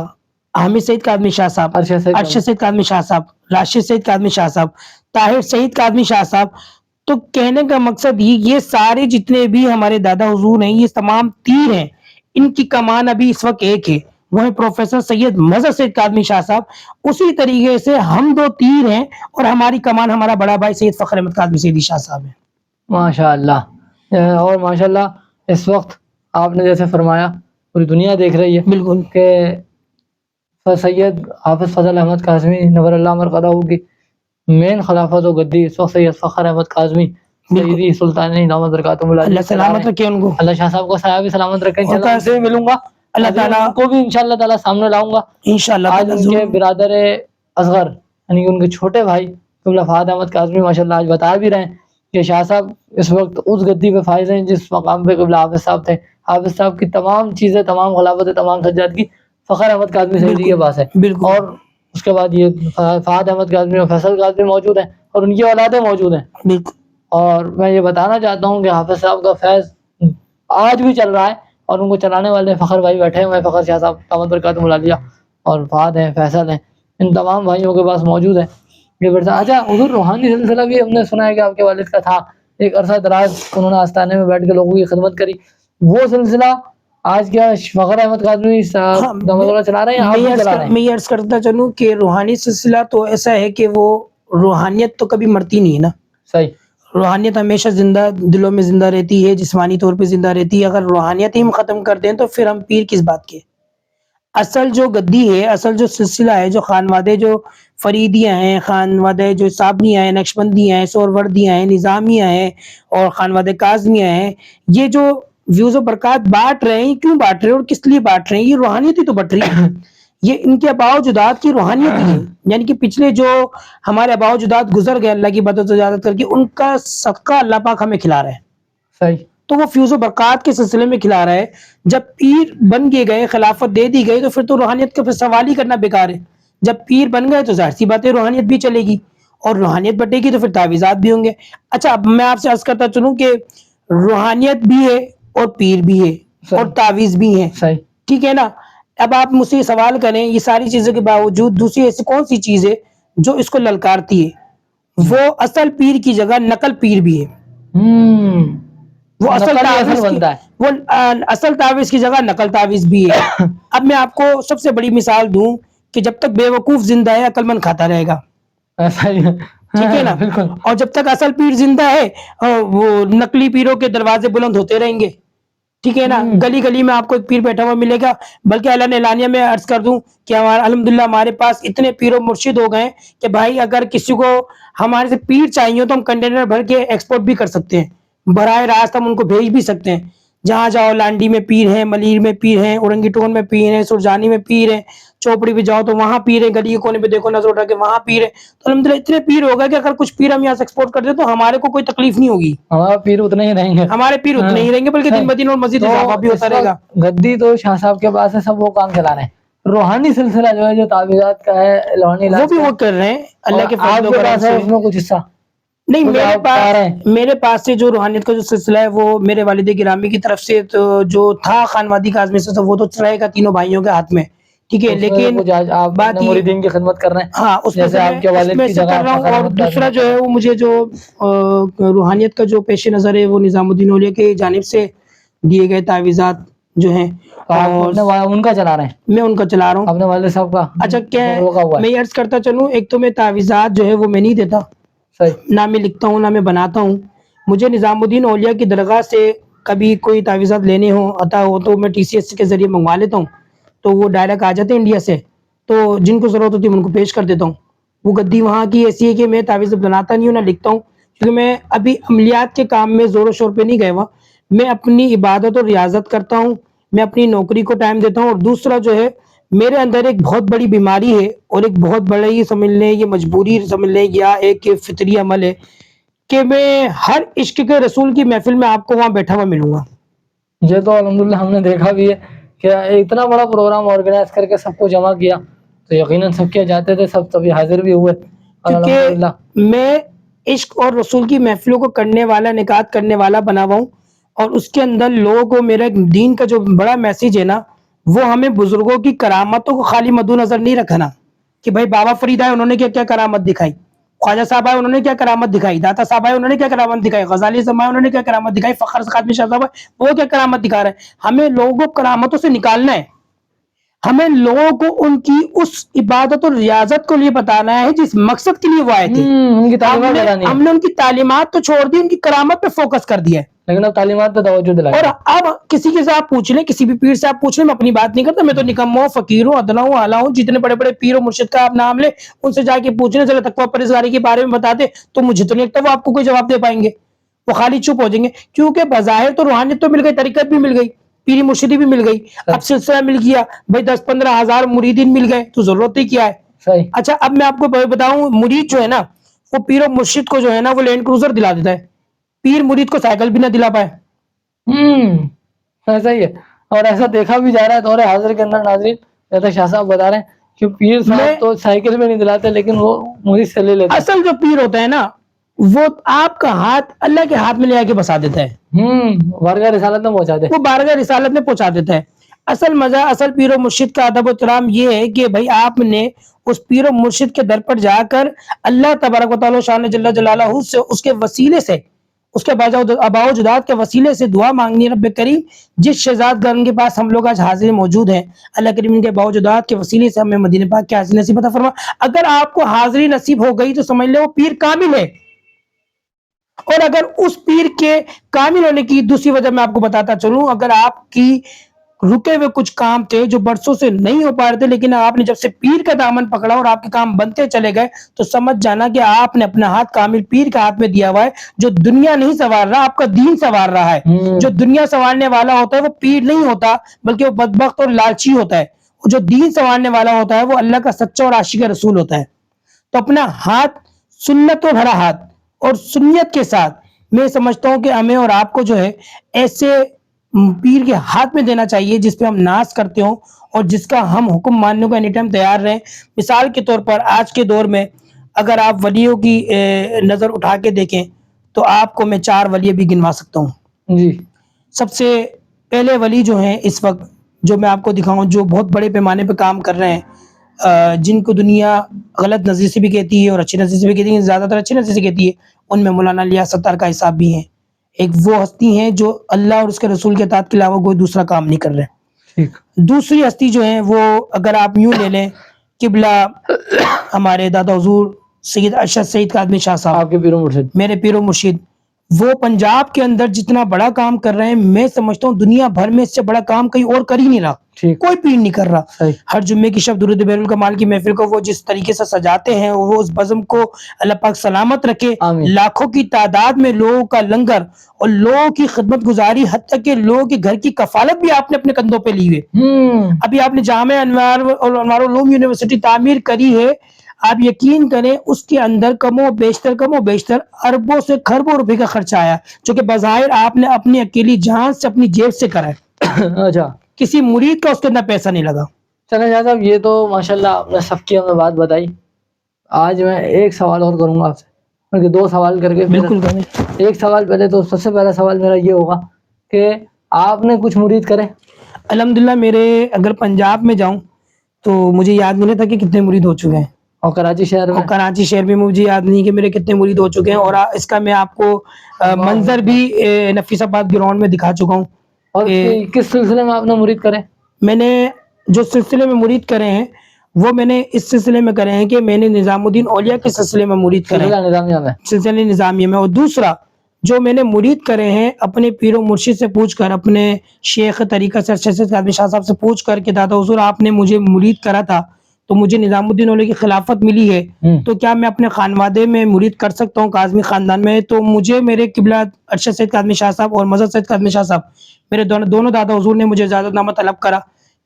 حامد سعید کاظمی شاہ صاحب, ارشد سعید کاظمی شاہ صاحب, راشد سعید کاظمی شاہ صاحب, طاہر سعید کاظمی شاہ صاحب. تو کہنے کا مقصد یہ سارے جتنے بھی ہمارے دادا حضور ہیں, یہ تمام تیر ہیں, ان کی کمان ابھی اس وقت ایک ہے, وہ ہے پروفیسر سید مظہر سعید کاظمی شاہ صاحب. اسی طریقے سے ہم 2 تیر ہیں اور ہماری کمان ہمارا بڑا بھائی سید فخر احمد کاظمی سیدی شاہ صاحب ہیں. ماشاء اللہ. اور ماشاء اللہ اس وقت آپ نے جیسے فرمایا پوری دنیا دیکھ رہی ہے بالکل کہ سید حافظ فضل احمد کاظمی نور اللہ مرقدہ کی مین خلافت و گدی اس وقت سید فخر احمد کاظمی سیدی سلطانی دامت برکاتہم العالیہ, اللہ سلامت رکھے ان کو, اللہ شاہ صاحب کو سایہ بھی سلامت رکھے. انشاءاللہ ان سے ملوں گا, اللہ تعالیٰ کو بھی انشاءاللہ تعالیٰ سامنے لاؤں گا انشاءاللہ. آج ان کے برادر اصغر یعنی ان کے چھوٹے بھائی قبلہ فہد احمد کاظمی ماشاءاللہ آج بتا بھی رہے ہیں کہ شاہ صاحب اس وقت اس گدی پہ فائز ہیں جس مقام پہ قبلہ حافظ صاحب تھے. حافظ صاحب کی تمام چیزیں, تمام خلافتیں, تمام سجادگی فخر احمد کاظمی سیدی کے پاس ہے. اور اس کے بعد یہ فہد احمد کاظمی اور فیصل کاظمی موجود ہیں اور ان کی اولادیں موجود ہیں. اور میں یہ بتانا چاہتا ہوں کہ حافظ صاحب کا فیض آج بھی چل رہا ہے اور ان کو چلانے والے فخر بھائی بیٹھے ہوئے ہیں, فخر شاہ صاحب دامت برکاتہم العالیہ, اور فہد ہیں, فیصل ہیں, ان تمام بھائیوں کے پاس موجود ہے یہ ورثہ. اچھا حضور روحانی سلسلہ بھی ہم نے سنا ہے کہ آپ کے والد کا تھا, ایک عرصہ دراز انہوں نے آستانے میں بیٹھ کے لوگوں کی خدمت کری, وہ سلسلہ آج کیا فخر احمد کاظمی صاحب دامت برکاتہم چلا رہے ہیں, آپ بھی چلا رہے ہیں؟ میں یہ عرض کرتا چلوں کہ روحانی سلسلہ تو ایسا ہے کہ وہ روحانیت تو کبھی مرتی نہیں ہے نا. صحیح, روحانیت ہمیشہ زندہ, دلوں میں زندہ رہتی ہے, جسمانی طور پہ زندہ رہتی ہے. اگر روحانیت ہی ہم ختم کر دیں تو پھر ہم پیر کس بات کے. اصل جو گدی ہے, اصل جو سلسلہ ہے, جو خانوادے جو فریدیاں ہیں, خانوادے جو صابنیاں ہیں, نقشبندیاں ہیں, سہروردیاں ہیں, نظامیاں ہیں اور خانوادے کاظمیاں ہیں, یہ جو ویوز و برکات بانٹ رہے ہیں, کیوں بانٹ رہے ہیں اور کس لیے بانٹ رہے ہیں؟ یہ روحانیت ہی تو بٹ رہی ہے. یہ ان کے آباء و اجداد کی روحانیت ہی ہے, یعنی کہ پچھلے جو ہمارے آباء و اجداد گزر گئے اللہ کی مدد و اجازت کر کے, ان کا صدقہ اللہ پاک ہمیں کھلا رہا ہے. صحیح, تو وہ فیوز و برکات کے سلسلے میں کھلا رہا ہے. جب پیر بن کے گئے, خلافت دے دی گئی, تو پھر تو روحانیت کا پھر سوال ہی کرنا بیکار ہے. جب پیر بن گئے تو ظاہر سی بات ہے روحانیت بھی چلے گی, اور روحانیت بٹے گی تو پھر تعویذات بھی ہوں گے. اچھا اب میں آپ سے عرض کرتا چلوں کہ روحانیت بھی ہے اور پیر بھی ہے اور تعویذ بھی ہے, ٹھیک ہے نا. اب آپ مجھ سے یہ سوال کریں, یہ ساری چیزوں کے باوجود دوسری ایسی کون سی چیز ہے جو اس کو للکارتی ہے؟ وہ اصل پیر کی جگہ نقل پیر بھی ہے. وہ اصل تعویذ کی جگہ نقل تعویذ بھی ہے. اب میں آپ کو سب سے بڑی مثال دوں کہ جب تک بے وقوف زندہ ہے عقل مند کھاتا رہے گا, ٹھیک ہے نا. اور جب تک اصل پیر زندہ ہے وہ نقلی پیروں کے دروازے بلند ہوتے رہیں گے, ٹھیک ہے نا. گلی گلی میں آپ کو ایک پیر بیٹھا ہوا ملے گا. بلکہ اعلان اعلانیہ میں عرض کر دوں کہ الحمدللہ ہمارے پاس اتنے پیر و مرشد ہو گئے کہ بھائی اگر کسی کو ہمارے سے پیر چاہیے تو ہم کنٹینر بھر کے ایکسپورٹ بھی کر سکتے ہیں, براہ راست ہم ان کو بھیج بھی سکتے ہیں. جہاں جاؤ, لانڈی میں پیر ہیں, ملیر میں پیر ہیں, اورنگی ٹون میں پیر ہیں, سرجانی میں پیر ہیں, چوپڑی پہ جاؤ تو وہاں پیر ہیں, گلی کے کونے پہ دیکھو نظر اٹھا کے وہاں پیر ہے. تو الحمدللہ اتنے پیر ہو گئے کہ اگر کچھ پیر ہم یہاں سے ایکسپورٹ کر دیں تو ہمارے کو کوئی تکلیف نہیں ہوگی. ہمارے پیر اتنے ہی رہیں گے, بلکہ دن بدن اور مزید اضافہ بھی ہوتا رہے گا. گدی تو شاہ صاحب کے پاس ہے, سب وہ کام چلا رہے ہیں. روحانی سلسلہ جو ہے, جو تعویذات کا ہے, روحانی وہ بھی وہ کر رہے ہیں اللہ کے فضل و کرم سے. اس میں کچھ حصہ نہیں, میرے پاس سے جو روحانیت کا جو سلسلہ ہے وہ میرے والد گرامی کی طرف سے تو جو تھا خانوادی کاظمی سے, وہ تو رہے گا تینوں بھائیوں کے ہاتھ میں, ٹھیک ہے. لیکن بات مریدین کی خدمت کر رہے ہیں, ہاں اس میں سے آپ کے والد کی جگہ کر رہا ہوں. اور دوسرا جو ہے وہ مجھے جو روحانیت کا جو پیش نظر ہے وہ نظام الدین اولیاء کی جانب سے دیے گئے تعویذات جو ہیں ان کا چلا رہے ہیں, میں ان کا چلا رہا ہوں اپنے والد صاحب کا. اچھا کیا میں یہ عرض کرتا چلوں, ایک تو میں تعویذات جو ہے وہ میں نہیں دیتا, نہ میں لکھتا ہوں نہ میں بناتا ہوں. مجھے نظام الدین اولیاء کی درگاہ سے کبھی کوئی تعویذات لینے ہوں عطا ہو تو میں TCS کے ذریعے منگوا لیتا ہوں, تو وہ ڈائریکٹ آ جاتے ہیں انڈیا سے, تو جن کو ضرورت ہوتی ہے ان کو پیش کر دیتا ہوں. وہ گدی وہاں کی ایسی ہے کہ میں تعویذ بناتا نہیں ہوں نہ لکھتا ہوں, کیونکہ میں ابھی عملیات کے کام میں زور و شور پہ نہیں گئے ہوا. میں اپنی عبادت اور ریاضت کرتا ہوں, میں اپنی نوکری کو ٹائم دیتا ہوں. اور دوسرا جو ہے میرے اندر ایک بہت بڑی بیماری ہے اور ایک بہت بڑا یہ سمجھ لیں, یہ مجبوری سمجھ لیں یا ایک فطری عمل ہے کہ میں ہر عشق کے رسول کی محفل میں آپ کو وہاں بیٹھا ہوا ملوں گا. یہ تو الحمدللہ ہم نے دیکھا بھی ہے کہ اتنا بڑا پروگرام آرگنائز کر کے سب کو جمع کیا تو یقیناً سب کے جاتے تھے, سب تبھی حاضر بھی ہوئے. کیونکہ میں عشق اور رسول کی محفلوں کو کرنے والا, نکات کرنے والا بنا ہوا ہوں, اور اس کے اندر لوگوں کو میرا دین کا جو بڑا میسیج ہے نا وہ ہمیں بزرگوں کی کرامتوں کو خالی مد نظر نہیں رکھنا کہ بھائی بابا فرید آئے انہوں نے کیا کیا کرامت دکھائی، خواجہ صاحب آئے انہوں نے کیا کرامت دکھائی، داتا صاحب آئے انہوں نے کیا کرامت دکھائی، غزالی صاحب آئے انہوں نے کیا کرامت دکھائی، فخر قادمی شاہ صاحب آئے وہ کیا کرامت دکھا رہے ہیں۔ ہمیں لوگوں کو کرامتوں سے نکالنا ہے، ہمیں لوگوں کو ان کی اس عبادت اور ریاضت کو لیے بتانا ہے جس مقصد کے لیے وہ آئے تھے۔ ان کی تعلیمات بتانی ہے، ہم نے ان کی تعلیمات تو چھوڑ دی، ان کی کرامت پہ فوکس کر دیا ہے، لیکن اب تعلیمات پہ توجہ دلائیں۔ اور اب کسی کے سے آپ پوچھ لیں، کسی بھی پیر سے آپ پوچھ لیں، میں اپنی بات نہیں کرتا، میں تو نکم ہوں، فقیر ہوں، ادنا ہوں، اعلیٰ ہوں، جتنے بڑے بڑے پیر و مرشد کا آپ نام لیں ان سے جا کے پوچھ لیں ذرا تقویٰ پرہیزگاری کے بارے میں بتا دیں، تو مجھے تو نہیں لگتا وہ آپ کو کوئی جواب دے پائیں گے، وہ خالی چپ ہو جائیں گے، کیونکہ بظاہر تو روحانیت تو مل گئی، طریقت بھی مل گئی، پیری مرشدی بھی مل گئی، اب سلسلہ مل گیا، بھائی 10-15 ہزار مریدین مل گئے تو ضرورت ہی کیا ہے۔ صحیح۔ اچھا اب میں آپ کو بتاؤں، مرید جو ہے نا وہ پیر و مرشد کو جو ہے نا وہ لینڈ کروزر دلا دیتا ہے، پیر مرید کو سائیکل بھی نہ دلا پائے۔ ایسا ہی ہے، اور ایسا دیکھا بھی جا رہا ہے دور حاضر کے اندر ناظرین، جیسا شاہ صاحب بتا رہے ہیں کہ پیر صاحب تو سائیکل میں نہیں دلاتے لیکن وہ مرید سے لے لیتے ہیں۔ اصل جو پیر ہوتا ہے نا وہ آپ کا ہاتھ اللہ کے ہاتھ میں لے آ کے بسا دیتا ہے، بارگاہ رسالت میں پہنچا دے، وہ بارگاہ رسالت میں پہنچا دیتا ہے۔ اصل مزہ، اصل پیر و مرشد کا ادب و احترام یہ ہے کہ بھائی آپ نے اس پیر و مرشد کے در پر جا کر اللہ تبارک و تعالی شان جل جلالہ سے اس کے وسیلے سے، اس کے آباء و اجداد کے وسیلے سے دعا مانگنی ہے۔ رب کریم جس شہزاد گرن کے پاس ہم لوگ آج حاضر موجود ہیں، اللہ کریم ان کے آباء و اجداد کے وسیلے سے ہمیں مدینہ پاک کی حاضری نصیب عطا فرما۔ اگر آپ کو حاضری نصیب ہو گئی تو سمجھ لیں وہ پیر کامل ہے، اور اگر اس پیر کے کامل ہونے کی دوسری وجہ میں آپ کو بتاتا چلوں، اگر آپ کی رکے ہوئے کچھ کام تھے جو برسوں سے نہیں ہو پا رہے تھے، لیکن آپ نے جب سے پیر کا دامن پکڑا اور آپ کے کام بنتے چلے گئے تو سمجھ جانا کہ آپ نے اپنا ہاتھ کامل پیر کا ہاتھ میں دیا ہوا ہے، جو دنیا نہیں سنوار رہا، آپ کا دین سنوار رہا ہے۔ جو دنیا سنوارنے والا ہوتا ہے وہ پیر نہیں ہوتا بلکہ وہ بدبخت اور لالچی ہوتا ہے، جو دین سنوارنے والا ہوتا ہے وہ اللہ کا سچا اور عاشق رسول ہوتا ہے۔ تو اپنا ہاتھ سنتوں بھرا ہاتھ اور سنیت کے ساتھ میں سمجھتا ہوں کہ ہمیں اور آپ کو جو ہے ایسے پیر کے ہاتھ میں دینا چاہیے جس پہ ہم ناز کرتے ہوں اور جس کا ہم حکم ماننے کو اینی ٹائم تیار رہیں۔ مثال کے طور پر آج کے دور میں اگر آپ ولیوں کی نظر اٹھا کے دیکھیں تو آپ کو میں 4 ولی بھی گنوا سکتا ہوں جی۔ سب سے پہلے ولی جو ہیں اس وقت جو میں آپ کو دکھاؤں، جو بہت بڑے پیمانے پہ کام کر رہے ہیں، جن کو دنیا غلط نظر سے بھی کہتی ہے اور اچھی نظر سے بھی کہتی ہے، زیادہ تر اچھی نظر سے کہتی ہے، ان میں مولانا الیاس ستار کا حساب بھی ہیں۔ ایک وہ ہستی ہیں جو اللہ اور اس کے رسول کے اطاعت کے علاوہ کوئی دوسرا کام نہیں کر رہے۔ دوسری ہستی جو ہیں وہ اگر آپ یوں لے لیں، قبلہ ہمارے دادا حضور سید ارشد سید کاظمی شاہ صاحب، آپ کے پیر و مرشد، میرے پیر و مرشد، وہ پنجاب کے اندر جتنا بڑا کام کر رہے ہیں، میں سمجھتا ہوں دنیا بھر میں اس سے بڑا کام کہیں اور کر ہی نہیں رہا، کوئی پیر نہیں کر رہا۔ ہر جمعے کی شب درود بحر الکمال کی محفل کو وہ جس طریقے سے سجاتے ہیں، وہ اس بزم کو اللہ پاک سلامت رکھے، لاکھوں کی تعداد میں لوگوں کا لنگر اور لوگوں کی خدمت گزاری، حتیٰ کہ لوگوں کے گھر کی کفالت بھی آپ نے اپنے کندھوں پہ لی ہوئے۔ ابھی آپ نے جامعہ انوار العلوم یونیورسٹی تعمیر کری ہے، آپ یقین کریں اس کے اندر کم و بیشتر اربوں سے کھربوں روپے کا خرچہ آیا، جو کہ بظاہر آپ نے اپنی اکیلی جان سے اپنی جیب سے کرا ہے۔ اچھا، کسی مرید کا اس کے اندر پیسہ نہیں لگا۔ چلیں شاہ صاحب، یہ تو ماشاءاللہ آپ نے سب کی ہمیں بات بتائی۔ آج میں ایک سوال اور کروں گا آپ سے، بلکہ 2 سوال کر کے بالکل کریں۔ ایک سوال پہلے تو سب سے پہلا سوال میرا یہ ہوگا کہ آپ نے کچھ مرید کرے؟ الحمدللہ میرے اگر پنجاب میں جاؤں تو مجھے یاد نہیں رہتا کہ کتنے مرید ہو چکے ہیں، اور کراچی شہر میں؟ کراچی شہر میں مجھے یاد نہیں کہ میرے کتنے مرید ہو چکے ہیں، اور اس کا میں آپ کو منظر بھی نفیس آباد گراؤنڈ میں دکھا چکا ہوں۔ اور کس سلسلے میں آپ نے مرید کرے؟ میں نے جو سلسلے میں مرید کرے ہیں وہ میں نے اس سلسلے میں کرے ہیں کہ میں نے نظام الدین اولیاء کے سلسلے میں مرید کرے ہیں، سلسلہ نظامیہ میں۔ اور دوسرا جو میں نے مرید کرے ہیں اپنے پیر و مرشد سے پوچھ کر، اپنے شیخ طریقہ سے ارشد سید کاظمی شاہ صاحب سے پوچھ کر کہ دادا حضور آپ نے مجھے مرید کرا تھا تو مجھے نظام الدین اولیاء کی خلافت ملی ہے، تو کیا میں اپنے خانوادے میں مرید کر سکتا ہوں کاظمی خاندان میں؟ تو مجھے میرے قبلہ ارشد سید کاظمی شاہ صاحب اور مظہر سید کاظمی شاہ صاحب، میرے دونوں دادا حضور نے مجھے اجازت نامہ طلب کرا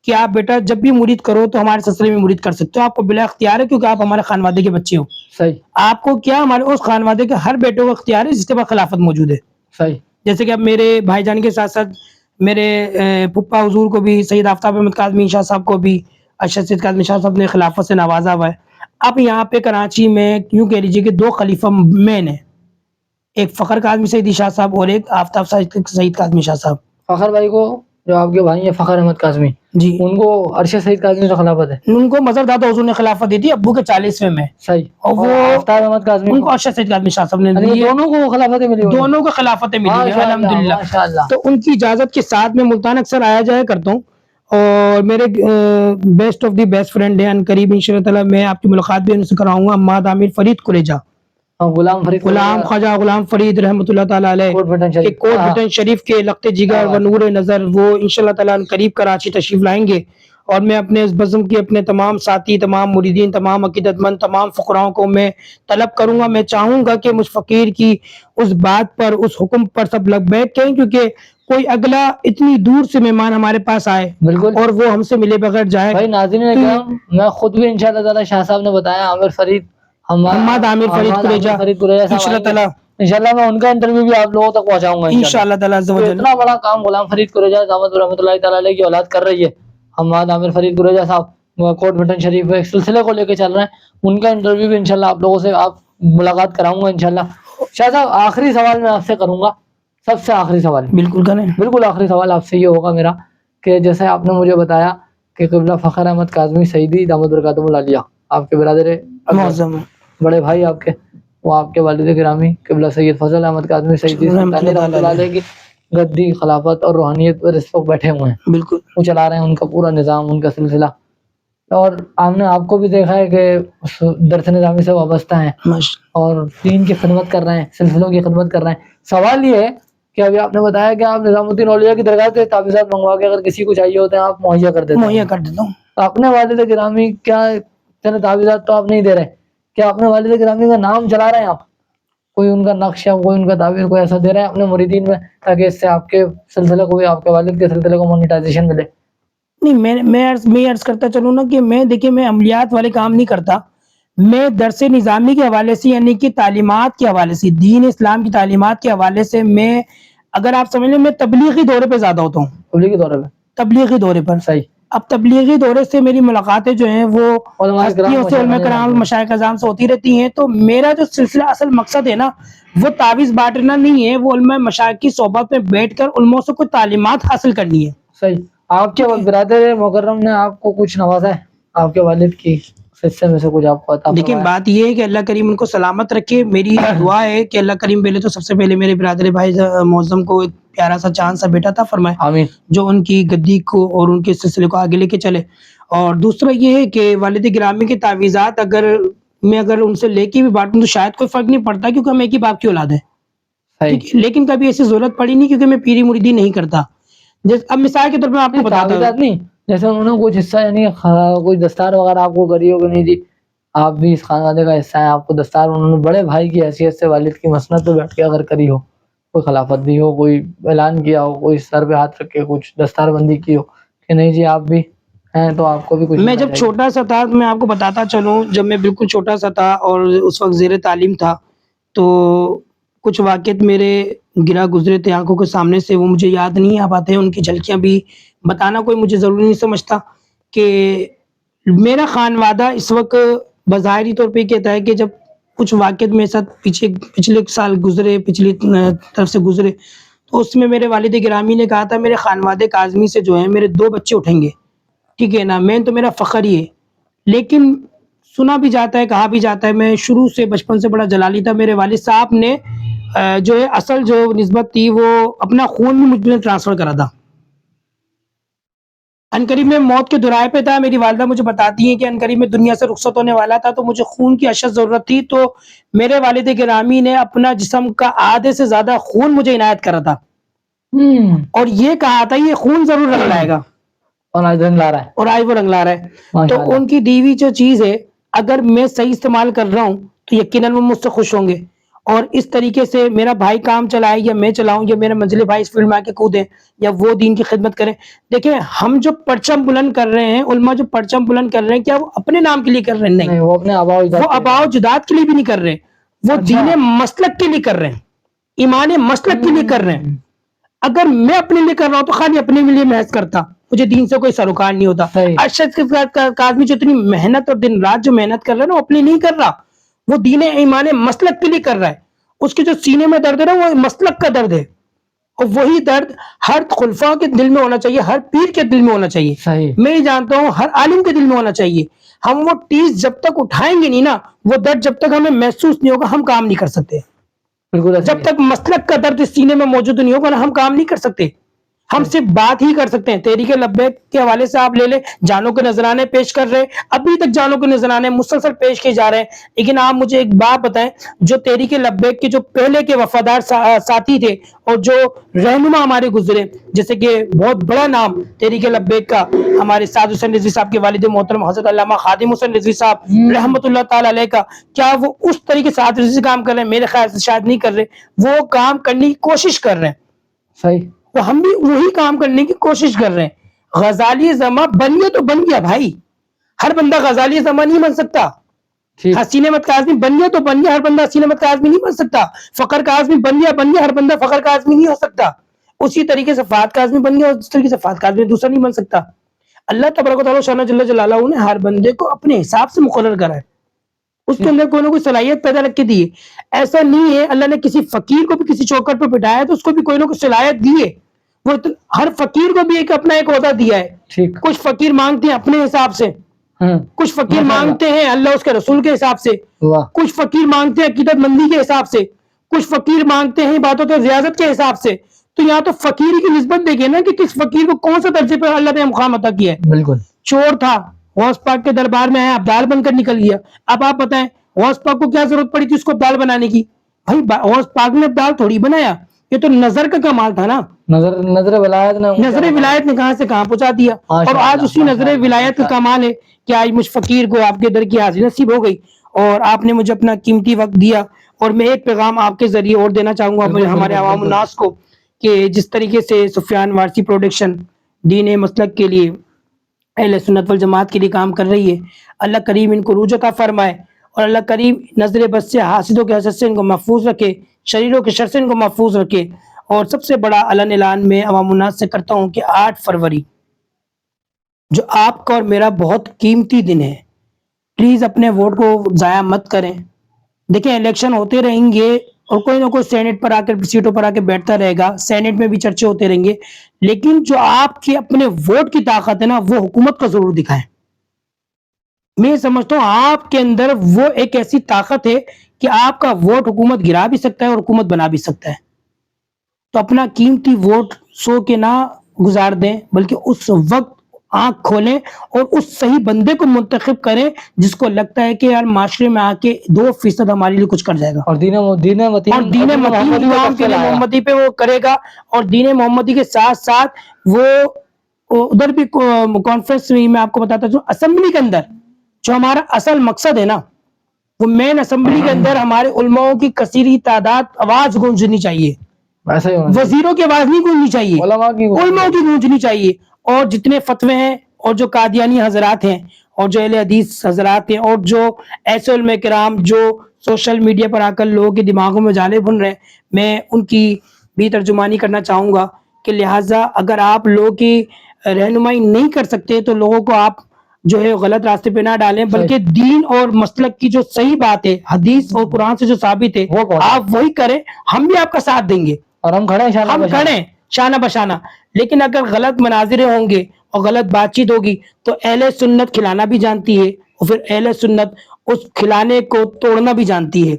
کہ آپ بیٹا جب بھی مرید کرو تو ہمارے سلسلے میں مرید کر سکتے ہو، آپ کو بلا اختیار ہے کیونکہ آپ ہمارے خانوادے کے بچے ہو۔ صحیح۔ آپ کو کیا ہمارے اس خانوادے کے ہر بیٹے کو اختیار ہے جس کے پاس خلافت موجود ہے۔ صحیح۔ جیسے کہ اب میرے بھائی جان کے ساتھ ساتھ میرے پھپھا حضور کو بھی، سید آفتاب احمد کاظمی شاہ صاحب کو بھی ارشد سید کاظمی شاہ صاحب نے خلافت سے نوازا ہوا ہے۔ اب یہاں پہ کراچی میں یوں کہہ لیجیے کہ 2 خلیفہ مین ہیں، ایک فخر کاظمی سیدی شاہ صاحب اور ایک آفتاب سید کاظمی شاہ صاحب۔ فخر بھائی کو جو آپ کے بھائی ہیں فخر احمد کاظمی، جی ان کو ارشد سعید کاظمی سے خلافت ہے. ان کو مظہر دادا حضور نے خلافت دی تھی ابو کے 40ویں میں, صحیح. اور وہ آفتاب احمد کاظمی ان کو ارشد سعید کاظمی شاہ صاحب نے یعنی دی ہے, دونوں کو خلافتیں ملی ہوئی ہیں. دونوں کو خلافتیں ملی ہیں ماشاء اللہ الحمدللہ. ماشاء اللہ. تو ان کی اجازت کے ساتھ میں ملتان اکثر آیا جایا کرتا ہوں, اور میرے best of the best friend ہیں, ان قریب انشاءاللہ تعالی میں آپ کی ملاقات بھی ان سے کراؤں گا, حماد عامر فرید قریجہ, غلام فرید غلام خواجہ غلام فرید رحمۃ اللہ تعالی علیہ, کوٹ بٹن کہ شریف. کوٹ بٹن شریف کے لخت جگر و نور نظر, وہ انشاءاللہ تعالی ان قریب کراچی تشریف لائیں گے. اور میں اپنے اس بزم کے اپنے تمام ساتھی, تمام مریدین, تمام عقیدت مند, تمام فقراؤں کو میں طلب کروں گا, میں چاہوں گا کہ مجھ فقیر کی اس بات پر, اس حکم پر سب لبیک کہیں, کیونکہ کوئی اگلا اتنی دور سے مہمان ہمارے پاس آئے بالکل, اور وہ ہم سے ملے بغیر جائے. بھائی ناظرین کرام, میں خود بھی انشاءاللہ تعالی شاہ صاحب نے بتایا عامر فرید, حماد عامر فرید قریجہ انشاءاللہ تعالی, انشاءاللہ میں ان کا انٹرویو بھی آپ لوگوں تک پہنچاؤں گا انشاءاللہ تعالی عز و تو جل. اتنا بڑا کام غلام فرید قریجہ دامت رحمۃ اللہ تعالی علیہ کی اولاد کر رہی ہے. حماد عامر فرید قریجہ صاحب کوٹ بٹن شریف میں ایک سلسلے کو لے کے چل رہے ہیں, ان کا انٹرویو بھی انشاءاللہ آپ لوگوں سے آپ ملاقات کراؤں گا انشاءاللہ. شاہ صاحب آخری سوال میں آپ سے کروں گا, سب سے آخری سوال, بالکل کریں. بالکل آخری سوال آپ سے یہ ہوگا میرا, کہ جیسے آپ نے مجھے بتایا کہ قبلہ فخر احمد کاظمی سعیدی دامت برکاتہم العالیہ آپ کے برادر معظم بڑے بھائی آپ کے, وہ آپ کے والد گرامی قبلہ سید فضل احمد کاظمی سعیدی سلطانی رحمۃ اللہ علیہ کی گدی خلافت اور روحانیت پر اس وقت بیٹھے ہوئے ہیں, بالکل وہ چلا رہے ہیں ان کا پورا نظام, ان کا سلسلہ. اور ہم نے آپ کو بھی دیکھا ہے کہ درس نظامی سے وابستہ ہیں اور دین کی خدمت کر رہے ہیں, سلسلوں کی خدمت کر رہے ہیں. سوال یہ ہے کہ ابھی آپ نے بتایا کہ آپ نظام الدین اولیاء کی درگاہ سے تعویذات منگوا کے اگر کسی کو چاہیے ہوتے ہیں آپ مہیا کر دیتے ہیں. مہیا کر دیتا ہوں. اپنے والد گرامی کیا اتنے تعویذات تو آپ نہیں دے رہے, کیا اپنے والد گرامی کا نام چلا رہے ہیں آپ, کوئی ان کا نقش یا کوئی ان کا تعبیر کوئی ایسا دے رہے ہیں اپنے مریدین میں, تاکہ اس سے آپ کے سلسلے کو بھی, آپ کے والد کے سلسلے کو مونیٹائزیشن ملے؟ نہیں, میں عرض کرتا چلوں نا کہ میں دیکھیں میں عملیات والے کام نہیں کرتا, میں درس نظامی کے حوالے سے یعنی کہ تعلیمات کے حوالے سے, دین اسلام کی تعلیمات کے حوالے سے میں, اگر آپ سمجھ لیں میں تبلیغی دورے پہ زیادہ ہوتا ہوں. تبلیغی دورے پہ, تبلیغی دورے پر, صحیح. اب تبلیغی دورے سے میری ملاقاتیں جو ہیں وہ ہستیوں سے, علماء کرام, مشائخ اعظام سے ہوتی رہتی ہیں. تو میرا جو سلسلہ اصل مقصد ہے نا وہ تعویذ بانٹنا نہیں ہے, وہ علماء مشائخ کی صحبت میں بیٹھ کر علماء سے کوئی تعلیمات حاصل کرنی ہے. صحیح. آپ کے برادر مکرم نے آپ کو کچھ نوازا ہے, آپ کے والد کی حصے میں سے کچھ آپ کو عطا لیکن بات یہ ہے کہ اللہ کریم ان کو سلامت رکھے. میری دعا ہے کہ اللہ کریم پہلے تو سب سے پہلے میرے برادر بھائی معظم کو ایک پیارا سا چاند سا بیٹا تھا فرمائے, آمین, جو ان کی گدی کو اور ان کے سلسلے کو آگے لے کے چلے. اور دوسرا یہ ہے کہ والد گرامی کے تعویذات اگر ان سے لے کے بھی بانٹوں تو شاید کوئی فرق نہیں پڑتا, کیونکہ ہم ایک ہی باپ کی اولاد ہے. لیکن کبھی ایسی ضرورت پڑی نہیں, کیونکہ میں پیری مریدی نہیں کرتا. اب مثال کے طور پہ آپ کو بتاتا ہوں, نہیں جیسے انہوں نے کچھ حصہ یعنی کوئی دستار وغیرہ آپ کو کری ہوگی نہیں جی, آپ بھی اس خاندان کا حصہ ہیں, آپ کو دستار انہوں نے بڑے بھائی کی حیثیت سے والد کی مسند پہ بیٹھ کے اگر کری ہو, کوئی خلافت دی ہو, کوئی اعلان کیا ہو, کوئی سر پہ ہاتھ رکھ کے کچھ دستار بندی کی ہو کہ نہیں جی آپ بھی ہیں تو آپ کو بھی کچھ. میں جب چھوٹا سا تھا میں آپ کو بتاتا چلوں, جب میں بالکل چھوٹا سا تھا اور اس وقت زیر تعلیم تھا, تو کچھ واقعات میرے گرا گزرے تھے آنکھوں کے سامنے سے, وہ مجھے یاد نہیں آ پاتے, ان کی جھلکیاں بھی بتانا کوئی مجھے ضروری نہیں سمجھتا. کہ میرا خانوادہ اس وقت بظاہری طور پہ کہتا ہے کہ جب کچھ واقعات میرے ساتھ پچھلے سال گزرے, پچھلی طرف سے گزرے, تو اس میں میرے والد گرامی نے کہا تھا میرے خانوادہ کاظمی سے جو ہے میرے 2 بچے اٹھیں گے, ٹھیک ہے نا, میں تو میرا فخر ہی ہے. لیکن سنا بھی جاتا ہے, کہا بھی جاتا ہے, میں شروع سے بچپن سے بڑا جلالی تھا. میرے والد صاحب نے جو ہے اصل جو نسبت تھی وہ اپنا خون بھی مجھ میں ٹرانسفر کرا تھا. انقریب میں موت کے دورائے پہ تھا, میری والدہ مجھے بتاتی ہیں کہ انقریب میں دنیا سے رخصت ہونے والا تھا, تو مجھے خون کی اشد ضرورت تھی. تو میرے والد گرامی نے اپنا جسم کا آدھے سے زیادہ خون مجھے عنایت کرا تھا, اور یہ کہا تھا یہ خون ضرور رنگ لائے گا, اور آج رنگ لا رہا ہے, اور آج وہ رنگ لا رہا ہے. تو ان کی دیوی جو چیز ہے اگر میں صحیح استعمال کر رہا ہوں تو یقیناً وہ مجھ سے خوش ہوں گے. اور اس طریقے سے میرا بھائی کام چلائے یا میں چلاؤں یا میرے منزل بھائی اس فیلڈ میں آ کے کودیں یا وہ دین کی خدمت کریں. دیکھیں ہم جو پرچم بلند کر رہے ہیں, علماء جو پرچم بلند کر رہے ہیں, کیا وہ اپنے نام کے لیے کر رہے ہیں؟ نہیں, وہ اپنے آباء و اجداد کے لیے بھی نہیں کر رہے, وہ دین مسلک کے لیے کر رہے ہیں, ایمان مسلک کے لیے کر رہے ہیں. اگر میں اپنے لیے کر رہا ہوں تو خالی اپنے لیے محض کرتا, مجھے دین سے کوئی سروکار نہیں ہوتا. ارشد کاظمی جو اتنی محنت اور دن رات جو محنت کر رہا ہے نا, وہ اپنے نہیں کر رہا, وہ دین ایمان مسلک کے لیے کر رہا ہے. اس کے جو سینے میں درد ہے نا وہ مسلک کا درد ہے, اور وہی درد ہر خلفاء کے دل میں ہونا چاہیے, ہر پیر کے دل میں ہونا چاہیے, صحیح, میں یہ جانتا ہوں ہر عالم کے دل میں ہونا چاہیے. ہم وہ ٹیس جب تک اٹھائیں گے نہیں نا, وہ درد جب تک ہمیں محسوس نہیں ہوگا, ہم کام نہیں کر سکتے. بالکل جب تک مسلک کا درد سینے میں موجود نہیں ہوگا نا, ہم کام نہیں کر سکتے. ہم صرف بات ہی کر سکتے ہیں. تحریک لبیک کے حوالے سے آپ لے لیں, جانوں کے نذرانے پیش کر رہے, ابھی تک جانوں کے نذرانے مسلسل پیش کیے جا رہے ہیں. لیکن آپ مجھے ایک بات بتائیں, جو تحریک لبیک کے جو پہلے کے وفادار ساتھی تھے اور جو رہنما ہمارے گزرے, جیسے کہ بہت بڑا نام تحریک لبیک کا ہمارے سعد حسین رضوی صاحب کے والد محترم حضرت علامہ خادم حسین رضوی صاحب رحمۃ اللہ تعالی علیہ کا, کیا وہ اس طریقے سے رضوی سے کام کر رہے ہیں؟ میرے خیال سے شاید نہیں کر رہے. وہ کام کرنے کی کوشش کر رہے ہیں, صحیح, وہ ہم بھی وہی کام کرنے کی کوشش کر رہے ہیں. غزالی زماں بن گیا تو بن گیا بھائی, ہر بندہ غزالی زماں نہیں بن سکتا. حسین احمد کاظمی بن گیا تو بن گیا, ہر بندہ حسین احمد کاظمی نہیں بن سکتا. فخر کاظمی بن گیا, ہر بندہ فخر کاظمی نہیں ہو سکتا. اسی طریقے سے فہد کاظمی بن گیا, اس طریقے سے فہد کاظمی دوسرا نہیں بن سکتا. اللہ تبارک و تعالی شان جل جلالہ نے ہر بندے کو اپنے حساب سے مقرر کرا ہے, اس کے اندر کوئی نہ کوئی صلاحیت پیدا رکھ کے دی ہے. ایسا نہیں ہے اللہ نے کسی فقیر کو بھی کسی چوکٹ پہ بٹھایا تو اس کو بھی کوئی نہ کوئی صلاحیت دی ہے. وہ ہر فقیر کو بھی ایک اپنا ایک عہدہ دیا ہے. کچھ فقیر مانگتے ہیں اپنے حساب سے, کچھ فقیر مانگتے ہیں اللہ اس کے رسول کے حساب سے, کچھ فقیر مانگتے ہیں عقیدت مندی کے حساب سے, کچھ فقیر مانگتے ہیں باتوں تو ریاضت کے حساب سے. تو یہاں تو فقیر کی نسبت دیکھیں نا کہ کس فقیر کو کون سے درجے پہ اللہ نے مقام عطا کیا ہے. بالکل, چور تھا, غوث پاک کے دربار میں آیا, ابدال بن کر نکل گیا. اب آپ بتائیں غوث پاک کو کیا ضرورت پڑی تھی اس کو ابدال بنانے کی؟ بھائی غوث پاک نے ابدال تھوڑی بنایا, یہ تو نظر کا کمال تھا نا. نظر ولایت نے کہاں سے کہاں پہنچا دیا. اور آج اسی نظر ولایت کا کمال ہے کہ آج مجھ فقیر کو آپ کے در کی حاضری نصیب ہو گئی, اور آپ نے مجھے اپنا قیمتی وقت دیا. اور میں ایک پیغام آپ کے ذریعے اور دینا چاہوں گا ہمارے عوام الناس کو, کہ جس طریقے سے سفیان وارثی پروڈکشن دین مسلک کے لیے, اہل سنت والجماعت کے لیے کام کر رہی ہے, اللہ کریم ان کو روج عطا فرمائے, اور اللہ کریم نظر بد سے حاسدوں کے حسد سے ان کو محفوظ رکھے, شریروں کے شر سے ان کو محفوظ رکھے. اور سب سے بڑا علن اعلان میں عوام الناس سے کرتا ہوں کہ 8 فروری جو آپ کا اور میرا بہت قیمتی دن ہے, پلیز اپنے ووٹ کو ضائع مت کریں. دیکھیں الیکشن ہوتے رہیں گے اور کوئی نہ کوئی سینٹ پر آ کر سیٹوں پر آ کے بیٹھتا رہے گا, سینٹ میں بھی چرچے ہوتے رہیں گے, لیکن جو آپ کے اپنے ووٹ کی طاقت ہے نا وہ حکومت کا ضرور دکھائیں. میں سمجھتا ہوں آپ کے اندر وہ ایک ایسی طاقت ہے کہ آپ کا ووٹ حکومت گرا بھی سکتا ہے اور حکومت بنا بھی سکتا ہے. تو اپنا قیمتی ووٹ سو کے نہ گزار دیں, بلکہ اس وقت آنکھ کھولیں اور اس صحیح بندے کو منتخب کریں جس کو لگتا ہے کہ یار معاشرے میں آ کے 2% ہمارے لیے کچھ کر جائے گا, اور دین متین امام کے لیے محمدی پہ وہ کرے گا. اور دین محمدی کے ساتھ ساتھ وہ ادھر بھی کانفرنس میں آپ کو بتاتا ہوں, اسمبلی کے اندر جو ہمارا اصل مقصد ہے نا, وہ مین اسمبلی کے اندر ہمارے علماء کی کثیری تعداد آواز گونجنی چاہیے. وزیروں کی آواز نہیں گونجنی چاہیے, علماء کی گونجنی چاہیے. اور جتنے فتوے ہیں, اور جو قادیانی حضرات ہیں, اور جو اہل حدیث حضرات ہیں, اور جو ایسے علماء کرام جو سوشل میڈیا پر آ کر لوگوں کے دماغوں میں جالے بن رہے ہیں, میں ان کی بھی ترجمانی کرنا چاہوں گا کہ لہٰذا اگر آپ لوگوں کی رہنمائی نہیں کر سکتے تو لوگوں کو آپ جو ہے غلط راستے پہ نہ ڈالیں, بلکہ دین اور مسلک کی جو صحیح بات ہے, حدیث اور قرآن سے جو ثابت ہے آپ وہی کریں. ہم بھی آپ کا ساتھ دیں گے اور ہم کھڑے شانہ بشانہ. لیکن اگر غلط مناظرے ہوں گے اور غلط بات چیت ہوگی تو اہل سنت کھلانا بھی جانتی ہے, اور پھر اہل سنت اس کھلانے کو توڑنا بھی جانتی ہے.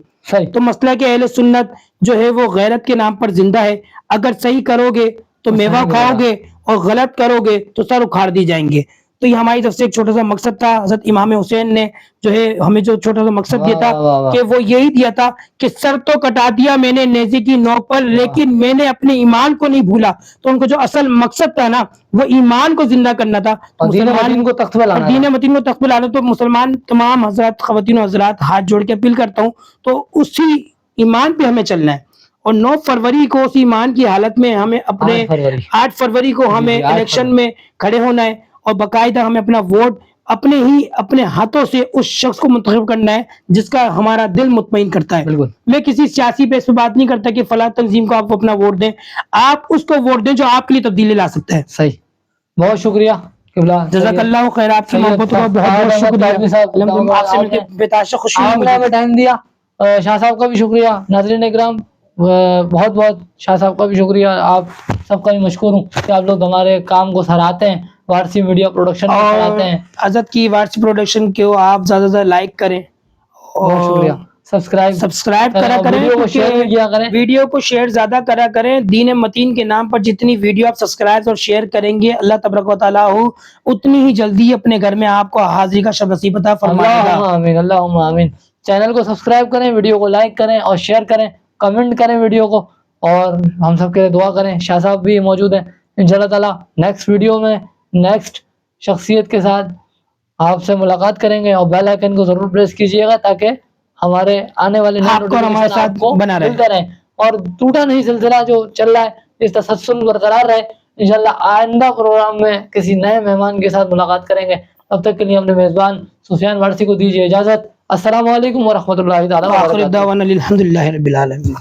تو مسئلہ کہ اہل سنت جو ہے وہ غیرت کے نام پر زندہ ہے. اگر صحیح کرو گے تو میوہ کھاؤ گے, اور غلط کرو گے تو سر اکھاڑ دی جائیں گے. تو یہ ہماری طرف سے ایک چھوٹا سا مقصد تھا. حضرت امام حسین نے جو ہے ہمیں جو چھوٹا سا مقصد دیا تھا کہ وہ یہی دیا تھا کہ سر تو کٹا دیا میں نے نیزے کی نوک پر, لیکن میں نے اپنے ایمان کو نہیں بھولا. تو ان کو جو اصل مقصد تھا نا وہ ایمان کو زندہ کرنا تھا, دین متین کو تخت پہ لانا. تو مسلمان تمام حضرات, خواتین و حضرات, ہاتھ جوڑ کے اپیل کرتا ہوں تو اسی ایمان پہ ہمیں چلنا ہے. اور 9 فروری کو اس ایمان کی حالت میں ہمیں اپنے 8 فروری کو ہمیں الیکشن میں کھڑے ہونا ہے, اور باقاعدہ ہمیں اپنا ووٹ اپنے ہاتھوں سے اس شخص کو منتخب کرنا ہے جس کا ہمارا دل مطمئن کرتا ہے. میں کسی سیاسی بیس پہ بات نہیں کرتا کہ فلاں تنظیم کو آپ اپنا ووٹ دیں, آپ اس کو ووٹ دیں جو آپ کے لیے تبدیلی لا سکتا ہے. صحیح, بہت شکریہ, جزاک اللہ خیر. آپ کی محبت کا بہت بہت شکریہ. آپ سے مل کے بے تحاشا خوشی ہوئی. ٹائم دیا. شاہ صاحب کا بھی شکریہ. ناظرین اکرام, بہت بہت شاہ صاحب کا بھی شکریہ, آپ سب کا بھی مشکور ہوں کہ آپ لوگ ہمارے کام کو سراہتے ہیں, وارسی میڈیا پروڈکشن کو اور سراہتے ہیں. حضرت کی وارسی پروڈکشن کو آپ زیادہ سے زیادہ لائک کریں بہت شکریہ. اور سبسکرائب کرا اور کریں, ویڈیو کو شیئر بھی کیا کریں. ویڈیو کو شیئر زیادہ کرا کریں. دین متین کے نام پر جتنی ویڈیو آپ سبسکرائب اور شیئر کریں گے, اللہ تبارک و تعالیٰ اتنی ہی جلدی اپنے گھر میں آپ کو حاضری کا شب نصیب عطا فرمائے گا. اللہم آمین, اللہم آمین. چینل کو سبسکرائب کریں, ویڈیو کو لائک کریں اور شیئر کریں, کمنٹ کریں ویڈیو کو, اور ہم سب کے لیے دعا کریں. شاہ صاحب بھی موجود ہیں انشاءاللہ تعالیٰ. نیکسٹ ویڈیو میں نیکسٹ شخصیت کے ساتھ آپ سے ملاقات کریں گے, اور بیل آئیکن کو ضرور پریس کیجئے گا تاکہ ہمارے آنے والے نئے نوٹیفیکیشن آپ کو ملتے رہیں, اور ٹوٹا نہیں سلسلہ جو چل رہا ہے اس تسلسل برقرار رہے. انشاءاللہ آئندہ پروگرام میں کسی نئے مہمان کے ساتھ ملاقات کریں گے. تب تک کے لیے اپنے میزبان سفیان وارسی کو دیجیے اجازت. السلام علیکم ورحمۃ اللہ تعالیٰ آخر وبرکاتہ. دعوانا الحمدللہ رب العالمین.